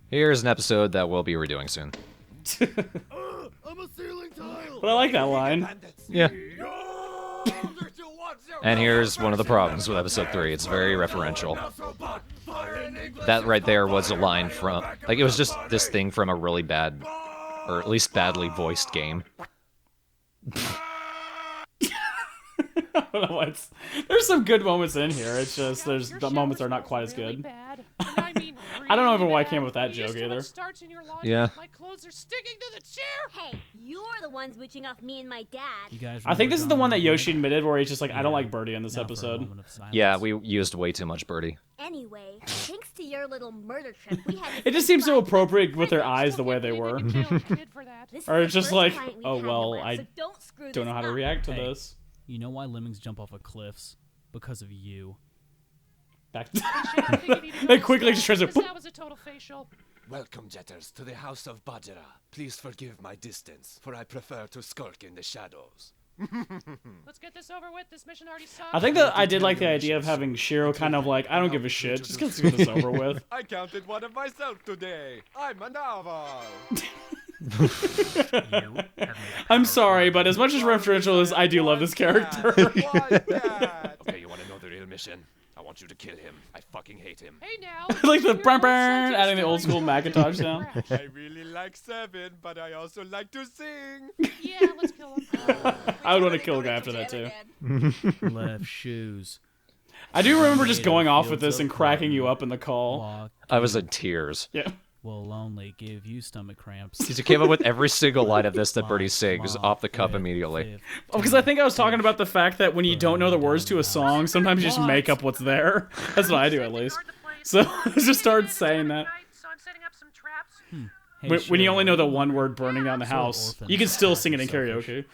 Here's an episode that we'll be redoing soon. I'm a ceiling tile. But I like that line. Yeah. And here's one of the problems with episode 3. It's very referential. That right there was a line from... Like, it was just this thing from a really bad... Or at least badly voiced game. I don't know, there's some good moments in here. It's just the moments are not quite as good. I don't know even why I came up with that joke either. Yeah. My clothes are sticking to the chair. Hey, you're the ones mooching off me and my dad. You guys I think this is the one that Yoshi remember admitted where he's just like, I don't like Birdie in this Now for a episode. moment of silence. Yeah, we used way too much Birdie. Anyway, thanks to your little murder trip, we had It just seems so appropriate with their eyes the way they were. This Or is it's the just first like, client we've oh had in a well, while, I so don't screw don't know this how to up. react to Hey. this. You know why lemmings jump off of cliffs? Because of you. Back they quickly just tries to... That was a total facial. Welcome, Jetters, to the House of Bajra. Please forgive my distance, for I prefer to skulk in the shadows. Let's get this over with. This mission already sucks. I think that I did like the idea of having Shiro kind of like, I don't give a shit, just get this over with. I counted one of myself today. I'm a novel. I'm sorry, but as much as referential as I do love this character. Why, Dad? Okay, you want to know the real mission? I want you to kill him. I fucking hate him. Hey now. Like the burn burn, adding the old school Macintosh sound. I really like Seven, but I also like to sing. Yeah, let's kill him. I would want to kill a guy after that too. Left shoes. I do remember just going off with this and cracking you up in the call. Walk I was in tears. Yeah. will only give you stomach cramps. He came up with every single line of this that Birdie sings off the cuff immediately. Oh, because I think I was talking about the fact that when you don't know the words to a song, sometimes you just make up what's there. That's what I do, at least. So I just started saying that. So I'm setting up some traps. Hey, When you only know the Shiro, one word burning down the house, you can still sing it in karaoke.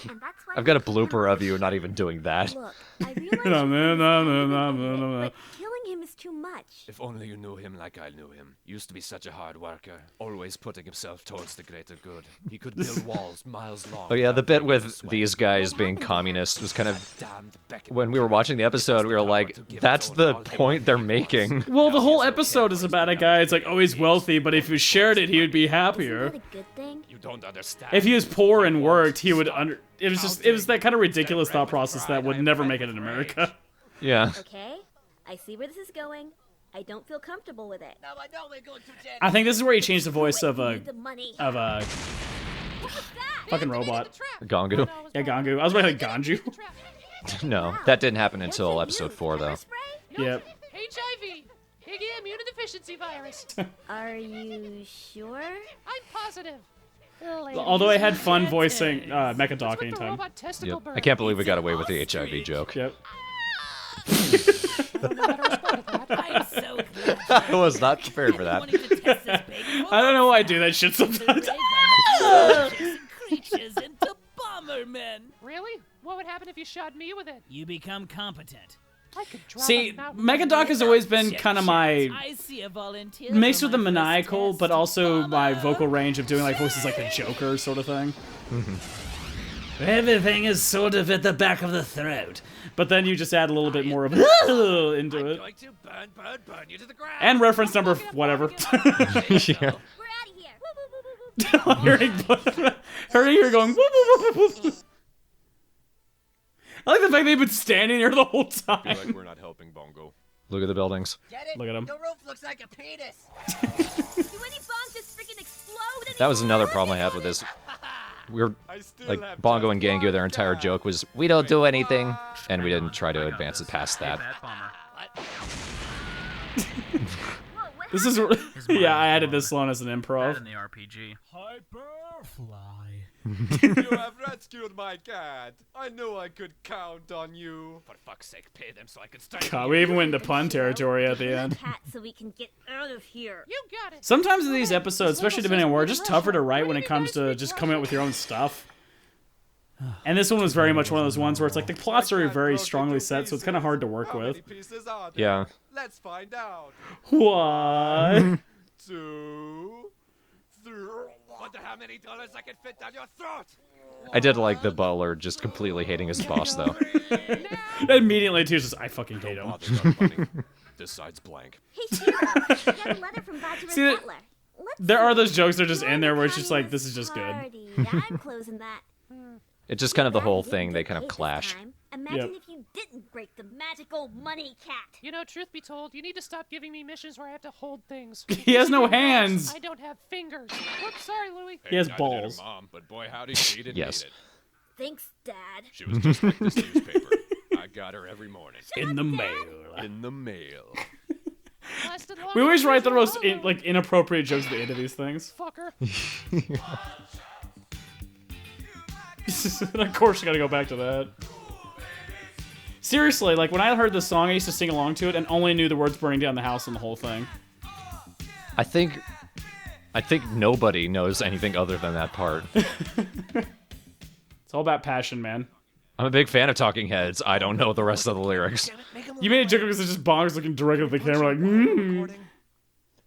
And that's why I've got a blooper of you not even doing that. Look, I realize No, no, no, no, no, no, no. but killing him is too much. If only you knew him like I knew him. Used to be such a hard worker, always putting himself towards the greater good. He could build walls miles long. Oh yeah, the without bit breaking with a sweat. these guys being communists was kind of... Damned beckon. When we were watching the episode, we were like, that's the point they're making. Well, the whole episode is about a guy. It's like, oh, he's wealthy, but if he shared it, he would be Isn't happier. that a good thing? You don't understand. If he was poor and worked, he would It was that kind of ridiculous thought process that would never make it in America. Yeah. Okay, I see where this is going. I don't feel comfortable with it. Now I know we're going to jail. I think this is where he changed the voice of I a need the money. fucking robot. Gongu. Yeah, Gangu. I was about to say Ganju. No, that didn't happen until episode 4, though. Yep. HIV. Piggy immunodeficiency virus. Are you sure? I'm positive. Although I had fun voicing Mecha Doc What the anytime. robot testicle Yep. burn? I can't believe we got away with the HIV joke. Yep. I don't know how to respond to that. I'm so glad I was not prepared for that. wanting to test this baby. I don't know why I do that shit sometimes. Creatures into bombermen. Really? What would happen if you shot me with it? You become competent. I could drop See, a mountain. Mecha Doc has always been kind of my I see a volunteer. mixed for with the my first maniacal, test. but also my Bomber. vocal range of doing like voices like the Joker sort of thing. Everything is sort of at the back of the throat, but then you just add a little bit more of into I'm it. going to burn you to the ground. And reference number whatever. Yeah. We're out of here. Woo, woo, woo, woo, woo. Hearing her going. Whoop, whoop, whoop, whoop. I like the fact they've been standing there the whole I feel time. like we're not helping Bongo. Look at the buildings. Get it? Look at him. The roof looks like a penis. Do any bombs just freaking explode? That was another problem I had with this. We were I still like have Bongo just and Gangu, their one entire dad. joke was, we don't do anything, and we didn't try to advance it past that. This is yeah. I added this one as an in improv. the RPG. Hyperfly. You have rescued my cat. I knew I could count on you. For fuck's sake, pay them so I can start. God, we even went into pun territory at the Kill end. the cat so we can get out of here. You got it. Sometimes in these episodes, especially depending on where, it's just tougher to write when it comes to just coming up with your own stuff. And this one was very much one of those ones where it's like the plots are very strongly set, so it's kind of hard to work How with. many pieces are there? Yeah. Let's find out. What? 2, 3. Wonder how many dollars I can fit down your throat. I did like the butler just completely hating his boss, though. Immediately, too, just I fucking hate him. Bother, young bunny. This side's blank. Hey, Shiro, I got a letter from Bajira's See that- butler. There are those jokes that are just in there where it's just like, this is just good. Party. I'm closing that. It's just kind of the Glad whole you didn't thing. They get kind of paid this clash. time. Imagine Yep. if you didn't break the magical money cat. You know, truth be told, you need to stop giving me missions where I have to hold things. He has no hands. I don't have fingers. Whoops, sorry, Louie. He has Neither did her balls. Mom, but boy, howdy, she didn't Yes. need it. Thanks, Dad. She was just like this newspaper. I got her every morning. In the mail. In the mail. Lasted long We always enough write the to most follow. inappropriate jokes at the end of these things. Fucker. And of course, you gotta go back to that. Seriously, like when I heard this song, I used to sing along to it and only knew the words "burning down the house" and the whole thing. I think nobody knows anything other than that part. It's all about passion, man. I'm a big fan of Talking Heads. I don't know the rest of the lyrics. You made a joke because it's just Bongs looking directly at the camera, like,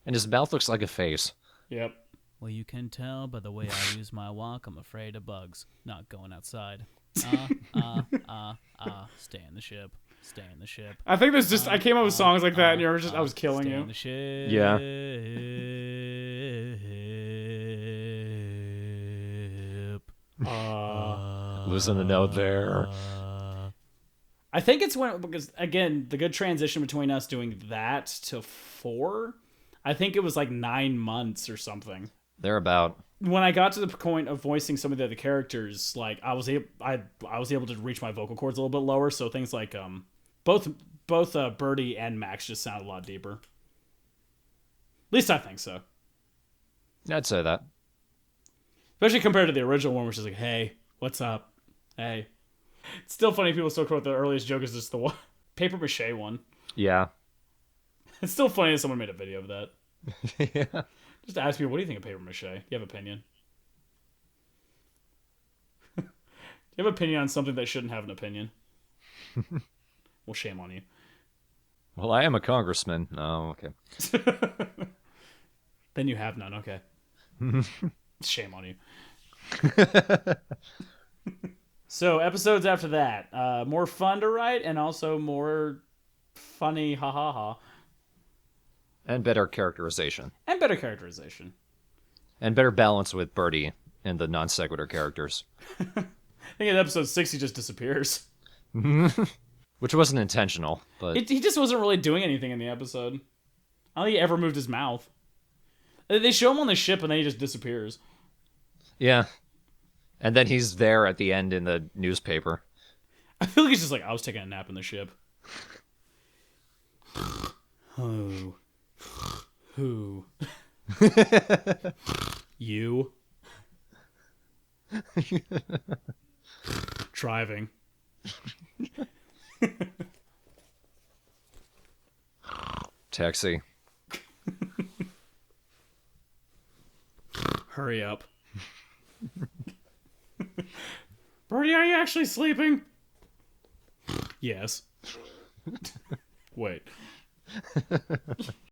And his mouth looks like a face. Yep. Well, you can tell by the way I use my walk, I'm afraid of bugs. Not going outside. Stay in the ship. Stay in the ship. I think there's just I came up with songs like that, and you were just I was killing Stay in you. the ship. Yeah. Losing the note there. I think it's when because again the good transition between us doing that to 4. I think it was like 9 months or something. They're about. When I got to the point of voicing some of the other characters, like I was able to reach my vocal cords a little bit lower, so things like both Birdie and Max just sound a lot deeper. At least I think so. I'd say that. Especially compared to the original one, which is like, "Hey, what's up? Hey." It's still funny people still quote the earliest joke as just the one paper mache one. Yeah. It's still funny that someone made a video of that. Yeah. Just ask people, what do you think of paper mache? Do you have opinion? Do you have opinion on something that shouldn't have an opinion? Well, shame on you. Well, I am a congressman. Oh, okay. Then you have none. Okay. Shame on you. So episodes after that, more fun to write and also more funny, ha ha ha, And better characterization. and better characterization. And better balance with Birdie and the non sequitur characters. I think in episode 6 he just disappears. Which wasn't intentional, but He just wasn't really doing anything in the episode. I don't think he ever moved his mouth. They show him on the ship and then he just disappears. yeah. And then he's there at the end in the newspaper. I feel like he's just like, I was taking a nap in the ship. Oh. Who? You. Driving. Taxi. Hurry up. Birdie, are you actually sleeping? Yes. Wait.